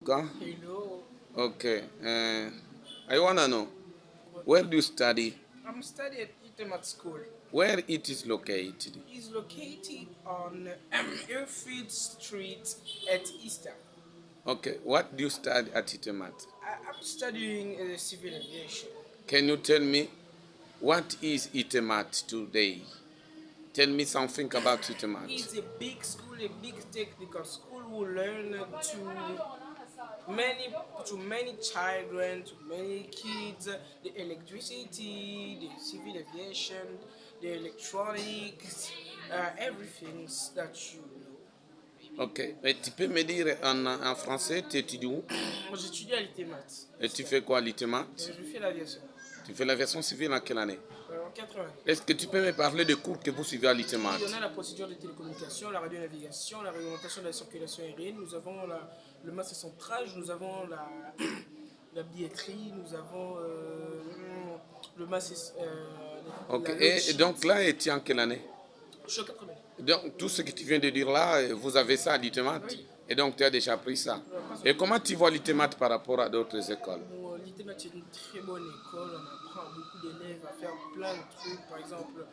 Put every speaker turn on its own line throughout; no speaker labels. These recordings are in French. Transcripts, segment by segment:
Go.
Hello.
Okay. I wanna know, where do you study?
I'm studying at Itemat School.
Where it is located?
It's located on Airfield Street at Easter.
Okay. What do you study at Itemat?
I'm studying civil aviation.
Can you tell me what is Itemat today? Tell me something about Itemat.
It's a big school, a big technical school who learn many to many children, to many kids, the electricity, the civil aviation, the electronics, everything that you know.
Ok. Et tu peux me dire en français, tu étudies où?
Moi j'étudie à l'ITEMAT.
Et tu fais quoi à l'Itemat?
Je fais l'aviation.
Tu fais l'aviation civile en quelle année?
En 80.
Est-ce que tu peux me parler des cours que vous suivez à
Oui,
l'Itemat?
on a la procédure de télécommunication, la radionavigation, la réglementation de la circulation aérienne, nous avons le masse centrage, nous avons la billetterie, nous avons le masse.
Ok.
La
Et
logique.
donc là, tu es en quelle année?
Je suis en 80.
Donc tout ce que tu viens de dire là, vous avez ça à l'ITEMAT.
Oui.
Et donc tu as déjà appris ça.
Pas
Et comment tu vois l'ITEMAT par rapport à d'autres écoles?
Bon, l'ITEMAT est une très bonne école, on apprend à beaucoup d'élèves à faire plein de trucs, par exemple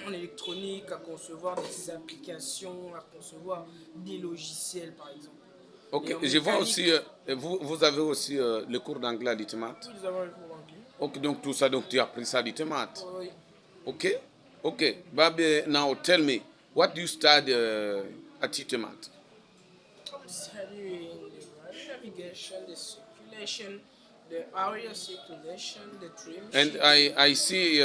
en électronique, à concevoir des applications, à concevoir des logiciels par exemple. Et
Ok,
en
je vois
mécanique,
aussi, vous avez aussi le cours d'anglais à l'ITEMAT.
oui, nous avons le cours anglais.
Ok, donc tout ça, donc tu as appris ça à l'ITEMAT.
Oui.
Ok, ok. Babe, now tell me, what do you study at ITEMAT?
I'm studying the radio navigation, the circulation, the area circulation, the dream
And
sheet.
I see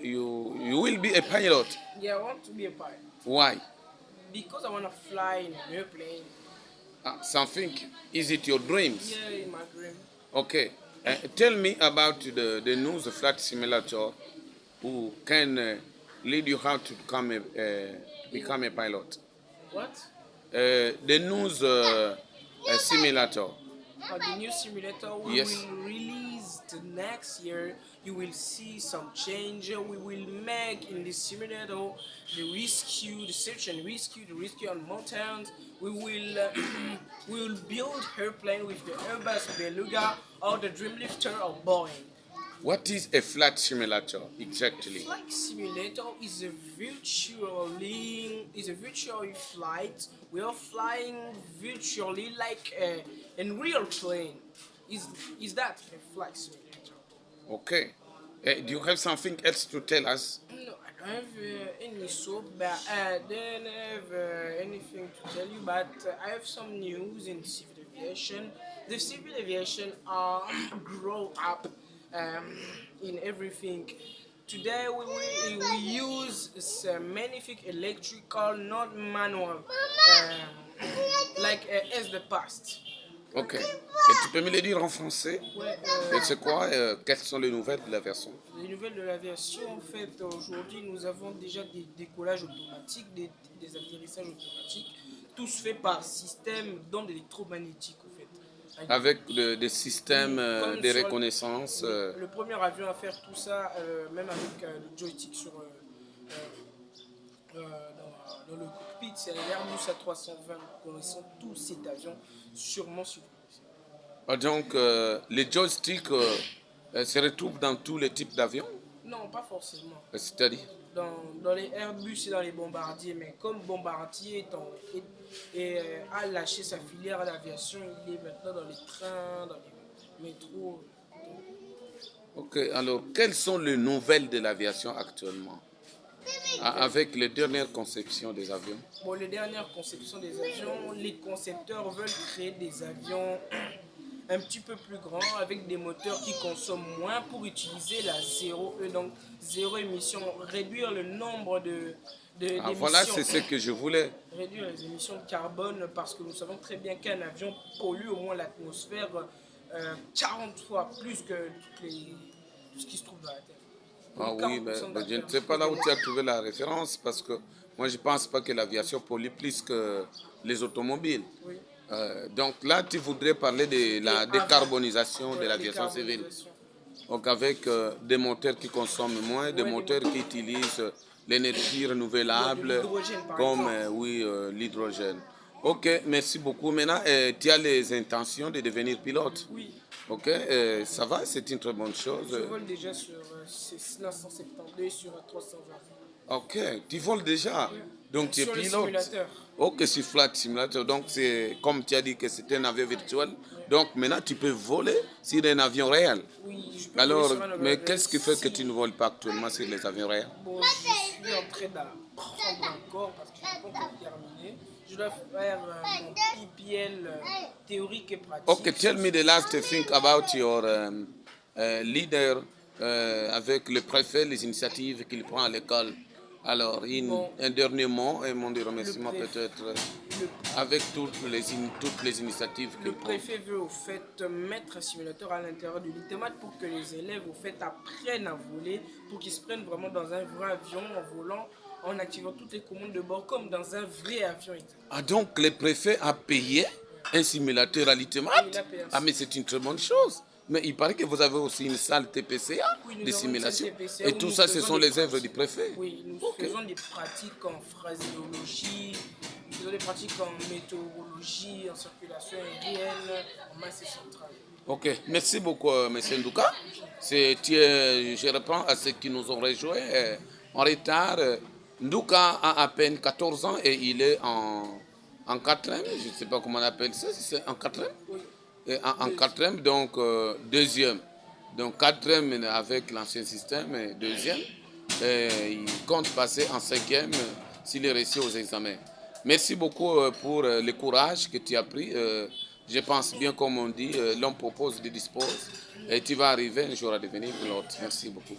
you will be a pilot.
Yeah, I want to be a pilot
Why?
because I want to fly in an airplane.
Something, is it your dreams?
Yeah, in my dream.
Okay. Tell me about the news flight simulator who can lead you how to become a pilot.
What?
The news simulator.
The new simulator we
Yes.
will release the next year. You will see some change. We will make in this simulator the rescue, the search and rescue, the rescue on mountains. We will we will build airplane with the Airbus Beluga or the Dreamlifter or Boeing.
What is a flight simulator exactly?
Flight simulator is a virtual flight. We are flying virtually like in real plane. Is that a flight simulator?
Okay. Do you have something else to tell us?
No, I don't have any so but I don't have anything to tell you. But I have some news in civil aviation. The civil aviation are grow up in everything. Today we use magnific electrical, not manual, like as the past.
Ok. Et tu peux me le dire en français?
Ouais,
Et c'est quoi? Quelles sont les nouvelles de l'aviation?
les nouvelles de l'aviation, en fait, aujourd'hui, nous avons déjà des décollages automatiques, des atterrissages automatiques. Tout se fait par système d'ondes électromagnétiques, en fait.
Avec des systèmes
Comme
de
sur
reconnaissance.
le premier avion à faire tout ça, même avec le joystick dans le cockpit, c'est l'Airbus A320. Nous connaissons tous cet avion, sûrement sur
Donc, les joysticks se retrouvent dans tous les types d'avions?
Non, pas forcément.
C'est-à-dire?
Dans les Airbus et dans les bombardiers, mais comme Bombardier a lâché sa filière d'aviation, il est maintenant dans les trains, dans les métros.
Ok, alors, quelles sont les nouvelles de l'aviation actuellement? Avec les dernières conceptions des avions?
Bon, les dernières conceptions des avions, les concepteurs veulent créer des avions un petit peu plus grands avec des moteurs qui consomment moins pour utiliser la donc zéro émission, réduire le nombre d'émissions.
Voilà, c'est ce que je voulais.
Réduire les émissions de carbone parce que nous savons très bien qu'un avion pollue au moins l'atmosphère 40 fois plus que tout ce qui se trouve dans la Terre.
Ah oui, mais je ne sais pas là où tu as trouvé la référence parce que moi je ne pense pas que l'aviation pollue plus que les automobiles.
Oui.
Donc là, tu voudrais parler de la décarbonisation de l'aviation civile. Donc avec des moteurs qui consomment moins, des moteurs qui utilisent l'énergie renouvelable comme l'hydrogène. Ok, merci beaucoup. Maintenant, tu as les intentions de devenir pilote.
Oui,
Ok, ça va, c'est une très bonne chose.
je vole déjà sur 972 et sur 320.
Ok, tu voles déjà.
Oui.
Donc tu es
Sur le
pilote.
simulateur.
Ok, sur Flight Simulator. Donc c'est comme tu as dit que c'était un avion virtuel.
Oui.
Donc maintenant tu peux voler sur un avion réel.
Oui, je peux voler
Alors,
sur un avion
mais
réel
qu'est-ce qui fait que
si
tu ne voles pas actuellement sur les avions réels?
bon, je suis en train d'apprendre encore parce que je n'ai pas encore terminé. Je dois faire mon PPL théorique et
Okay,
pratique.
tell me the last thing about your leader avec le préfet, les initiatives qu'il prend à l'école. Alors,
Bon,
un dernier mot et mon
le
remerciement
préfet,
peut-être
le,
avec toutes les initiatives
le
qu'il prend.
préfet veut au fait mettre un simulateur à l'intérieur du littémat pour que les élèves au fait apprennent à voler, pour qu'ils se prennent vraiment dans un vrai avion en volant, en activant toutes les commandes de bord comme dans un vrai avion.
Ah, donc le préfet a payé un simulateur à l'ITEMAT?
Oui, il a payé un
Ah, mais c'est une très bonne chose. Mais il paraît que vous avez aussi une salle TPCA
Oui,
de
nous avons une salle
simulation.
TPCA
Et
où
tout
nous
ça, ce
faisons
sont
des
les œuvres du
pratiques.
préfet.
Oui, nous
Ok.
faisons des pratiques en phraséologie, nous faisons des pratiques en météorologie, en circulation aérienne, en masse centrale.
Ok, merci beaucoup, M. Ndouka. Je reprends à ceux qui nous ont rejoints en retard. Ndouka a à peine 14 ans et il est en quatrième. Je ne sais pas comment on appelle ça, si c'est en quatrième.
Oui,
Et en quatrième, donc deuxième. Donc quatrième avec l'ancien système, et deuxième. Et il compte passer en cinquième s'il est réussi aux examens. Merci beaucoup pour le courage que tu as pris. Je pense bien, comme on dit, l'homme propose, il dispose. Et tu vas arriver un jour à devenir pilote. Merci beaucoup.